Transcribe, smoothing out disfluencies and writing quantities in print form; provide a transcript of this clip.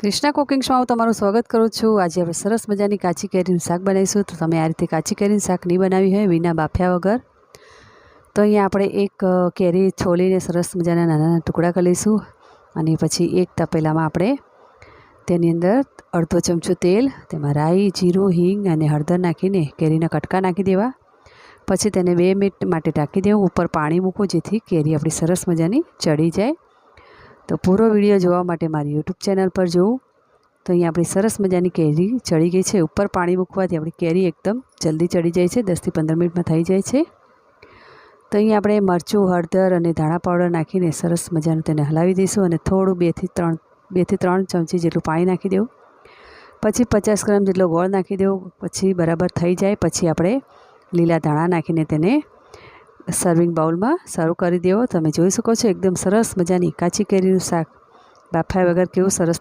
Krishna cooking શોમાં હું તમારું સ્વાગત કરું છું। આજે આપણે સરસ મજાની કાચી કેરીનું શાક બનાવીશું। તો તમે આ રીતે કાચી કેરીનું શાક નહીં બનાવી હોય વિના બાફ્યા વગર, તો અહીંયા આપણે એક કેરી છોલીને સરસ મજાના નાના નાના ટુકડા કરી લઈશું। અને પછી એક તપેલામાં આપણે તેની અંદર અડધો ચમચો તેલ, તેમાં રાઈ, જીરું, હિંગ અને હળદર નાખીને કેરીના કટકા નાખી દેવા। પછી તેને 2 મિનિટ માટે ઢાંકી દેવું। ઉપર પાણી મૂકો જેથી કેરી આપણી સરસ મજાની ચડી જાય। તો પૂરો વિડીયો જોવા માટે મારી યુટ્યુબ ચેનલ પર જોવું। તો અહીંયા આપણી સરસ મજાની કેરી ચડી ગઈ છે। ઉપર પાણી મૂકવાથી આપણી કેરી એકદમ જલ્દી ચડી જાય છે, 10 થી 15 મિનિટમાં થઈ જાય છે। તો અહીંયા આપણે મરચું, હળદર અને ધાણા પાવડર નાખીને સરસ મજાનું તેને હલાવી દઈશું અને થોડું 2 થી 3 ચમચી જેટલું પાણી નાખી દેવું। પછી 50 ગ્રામ જેટલો ગોળ નાખી દેવો। પછી બરાબર થઈ જાય પછી આપણે લીલા ધાણા નાખીને તેને સર્વિંગ બાઉલમાં સર્વ કરી દેવો। તમે જોઈ શકો છો એકદમ સરસ મજાની કાચી કેરીનું શાક બાફ્યા વગર કેવું સરસ